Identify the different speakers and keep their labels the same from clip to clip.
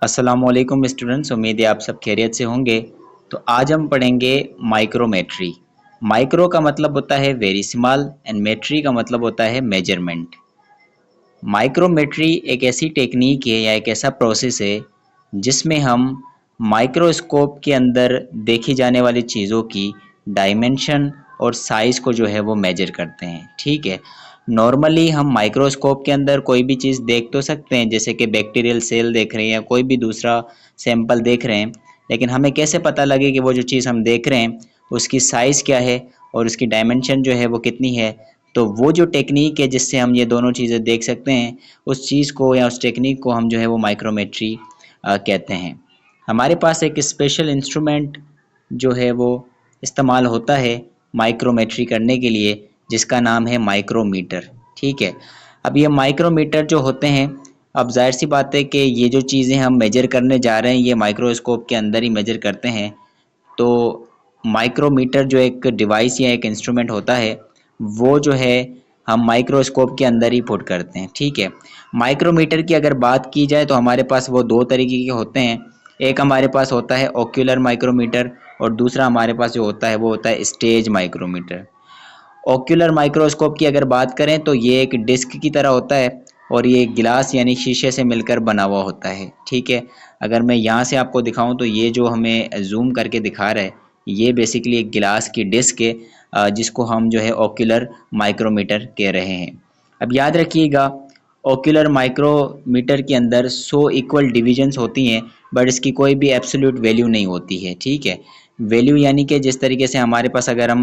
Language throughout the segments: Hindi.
Speaker 1: अस्सलामुअलैकुम स्टूडेंट्स, उम्मीद है आप सब खैरियत से होंगे। तो आज हम पढ़ेंगे माइक्रोमेट्री। माइक्रो का मतलब होता है वेरी स्मॉल एंड मेट्री का मतलब होता है मेजरमेंट। माइक्रोमेट्री एक ऐसी टेक्निक है या एक ऐसा प्रोसेस है जिसमें हम माइक्रोस्कोप के अंदर देखी जाने वाली चीज़ों की डायमेंशन और साइज़ को जो है वो मेजर करते हैं। ठीक है। नॉर्मली हम माइक्रोस्कोप के अंदर कोई भी चीज़ देख तो सकते हैं, जैसे कि बैक्टीरियल सेल देख रहे हैं या कोई भी दूसरा सैंपल देख रहे हैं, लेकिन हमें कैसे पता लगे कि वो जो चीज़ हम देख रहे हैं उसकी साइज़ क्या है और उसकी डायमेंशन जो है वो कितनी है। तो वो जो टेक्निक है जिससे हम ये दोनों चीज़ें देख सकते हैं, उस चीज़ को या उस टेक्निक को हम जो है वो माइक्रोमेट्री कहते हैं। हमारे पास एक स्पेशल इंस्ट्रूमेंट जो है वो इस्तेमाल होता है माइक्रोमेट्री करने के लिए, जिसका नाम है माइक्रोमीटर। ठीक है। अब ये माइक्रोमीटर जो होते हैं, अब जाहिर सी बात है कि ये जो चीज़ें हम मेजर करने जा रहे हैं ये माइक्रोस्कोप के अंदर ही मेजर करते हैं। तो माइक्रोमीटर जो एक डिवाइस या एक इंस्ट्रूमेंट होता है, वो जो है हम माइक्रोस्कोप के अंदर ही पुट करते हैं। ठीक है। माइक्रोमीटर की अगर बात की जाए तो हमारे पास वो दो तरीके के होते हैं। एक हमारे पास होता है ओक्यूलर माइक्रोमीटर और दूसरा हमारे पास जो होता है वो होता है स्टेज माइक्रोमीटर। ओक्यूलर माइक्रोस्कोप की अगर बात करें तो ये एक डिस्क की तरह होता है और ये गिलास यानी शीशे से मिलकर बना हुआ होता है। ठीक है। अगर मैं यहाँ से आपको दिखाऊं तो ये जो हमें जूम करके दिखा रहा है, ये बेसिकली एक गिलास की डिस्क है, जिसको हम जो है ओक्यूलर माइक्रोमीटर कह रहे हैं। अब याद रखिएगा, ओक्यूलर माइक्रोमीटर के अंदर 100 इक्वल डिविजन्स होती हैं, बट इसकी कोई भी एब्सोल्यूट वैल्यू नहीं होती है। ठीक है। वैल्यू यानी कि जिस तरीके से हमारे पास अगर हम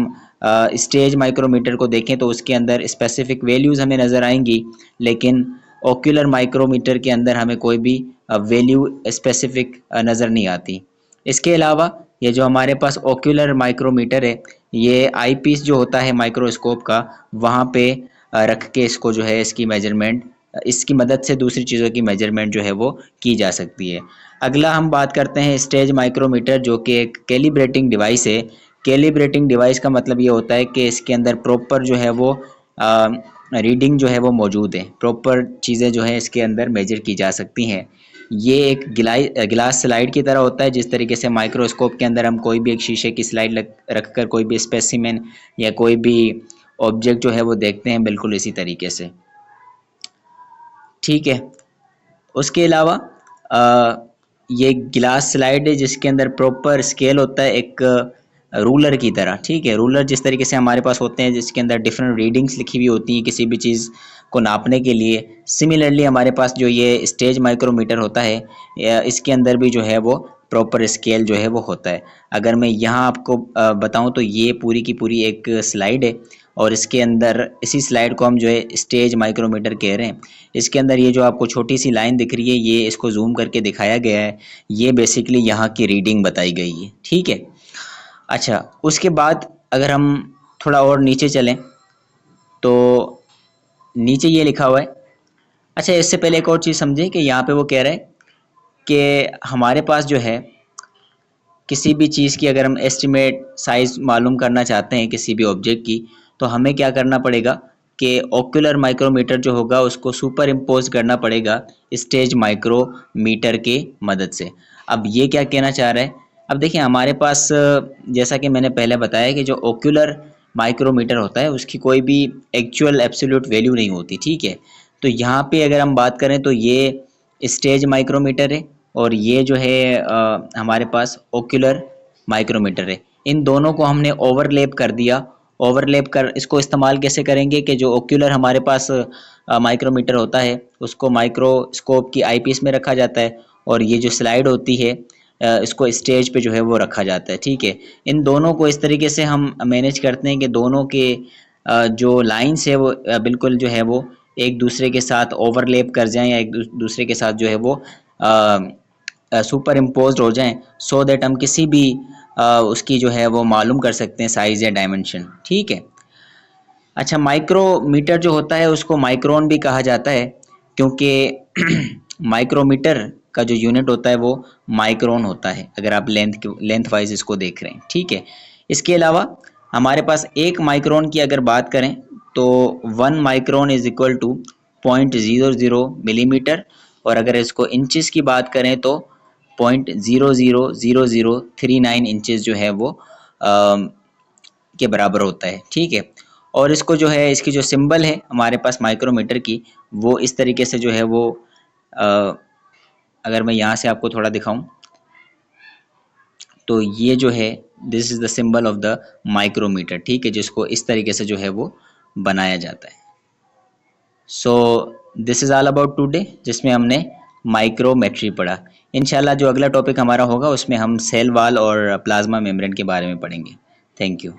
Speaker 1: स्टेज माइक्रोमीटर को देखें तो उसके अंदर स्पेसिफिक वैल्यूज़ हमें नज़र आएंगी, लेकिन ओक्यूलर माइक्रोमीटर के अंदर हमें कोई भी वैल्यू स्पेसिफिक नज़र नहीं आती। इसके अलावा ये जो हमारे पास ओक्यूलर माइक्रोमीटर है, ये आई पीस जो होता है माइक्रोस्कोप का, वहाँ पे रख के इसको जो है इसकी मेजरमेंट, इसकी मदद से दूसरी चीज़ों की मेजरमेंट जो है वो की जा सकती है। अगला हम बात करते हैं स्टेज माइक्रोमीटर, जो कि एक कैलिब्रेटिंग डिवाइस है। कैलिब्रेटिंग डिवाइस का मतलब ये होता है कि इसके अंदर प्रॉपर जो है वो रीडिंग जो है वो मौजूद है, प्रॉपर चीज़ें जो है इसके अंदर मेजर की जा सकती हैं। ये एक गिलास स्लाइड की तरह होता है, जिस तरीके से माइक्रोस्कोप के अंदर हम कोई भी एक शीशे की स्लाइड रख कर कोई भी स्पेसिमेन या कोई भी ऑब्जेक्ट जो है वो देखते हैं, बिल्कुल इसी तरीके से। ठीक है। उसके अलावा ये गिलास स्लाइड है जिसके अंदर प्रॉपर स्केल होता है, एक रूलर की तरह। ठीक है। रूलर जिस तरीके से हमारे पास होते हैं जिसके अंदर डिफरेंट रीडिंग्स लिखी हुई होती हैं किसी भी चीज़ को नापने के लिए, सिमिलरली हमारे पास जो ये स्टेज माइक्रोमीटर होता है, इसके अंदर भी जो है वो प्रॉपर स्केल जो है वो होता है। अगर मैं यहाँ आपको बताऊँ तो ये पूरी की पूरी एक स्लाइड है और इसके अंदर इसी स्लाइड को हम जो है स्टेज माइक्रोमीटर कह रहे हैं। इसके अंदर ये जो आपको छोटी सी लाइन दिख रही है, ये इसको जूम करके दिखाया गया है, ये बेसिकली यहाँ की रीडिंग बताई गई है। ठीक है। अच्छा, उसके बाद अगर हम थोड़ा और नीचे चलें तो नीचे ये लिखा हुआ है। अच्छा, इससे पहले एक और चीज़ समझें कि यहाँ पे वो कह रहे हैं कि हमारे पास जो है किसी भी चीज़ की अगर हम एस्टिमेट साइज़ मालूम करना चाहते हैं किसी भी ऑब्जेक्ट की, तो हमें क्या करना पड़ेगा कि ओक्यूलर माइक्रोमीटर जो होगा उसको सुपर इम्पोज करना पड़ेगा स्टेज माइक्रोमीटर के मदद से। अब ये क्या कहना चाह रहा है? अब देखिए, हमारे पास जैसा कि मैंने पहले बताया कि जो ओक्यूलर माइक्रोमीटर होता है उसकी कोई भी एक्चुअल एब्सोल्यूट वैल्यू नहीं होती। ठीक है। तो यहाँ पे अगर हम बात करें तो ये स्टेज माइक्रोमीटर है और ये जो है हमारे पास ओक्यूलर माइक्रोमीटर है। इन दोनों को हमने ओवरलैप कर दिया। ओवरलैप कर इसको इस्तेमाल कैसे करेंगे कि जो ओक्यूलर हमारे पास माइक्रोमीटर होता है उसको माइक्रोस्कोप की आईपीस में रखा जाता है और ये जो स्लाइड होती है इसको स्टेज पे जो है वो रखा जाता है। ठीक है। इन दोनों को इस तरीके से हम मैनेज करते हैं कि दोनों के जो लाइन्स है वो बिल्कुल जो है वो एक दूसरे के साथ ओवरलैप कर जाएं या एक दूसरे के साथ जो है वो सुपर इम्पोज्ड हो जाएं, सो दैट हम किसी भी उसकी जो है वो मालूम कर सकते हैं साइज़ या डायमेंशन। ठीक है। अच्छा, माइक्रोमीटर जो होता है उसको माइक्रोन भी कहा जाता है, क्योंकि माइक्रोमीटर का जो यूनिट होता है वो माइक्रोन होता है, अगर आप लेंथ वाइज इसको देख रहे हैं। ठीक है। इसके अलावा हमारे पास एक माइक्रोन की अगर बात करें तो 1 micron is equal to 0.00 millimetre और अगर इसको इंचेस की बात करें तो 0.000039 इंचेस जो है वो के बराबर होता है। ठीक है, और इसको जो है इसकी जो सिंबल है हमारे पास माइक्रोमीटर की, वो इस तरीके से जो है वो अगर मैं यहाँ से आपको थोड़ा दिखाऊं तो ये जो है this is the symbol of the micrometre. ठीक है, जिसको इस तरीके से जो है वो बनाया जाता है। So this is all about today, जिसमें हमने माइक्रोमेट्री पढ़ा। इंशाल्लाह जो अगला टॉपिक हमारा होगा उसमें हम सेल वॉल और प्लाज्मा मेम्ब्रेन के बारे में पढ़ेंगे। Thank you.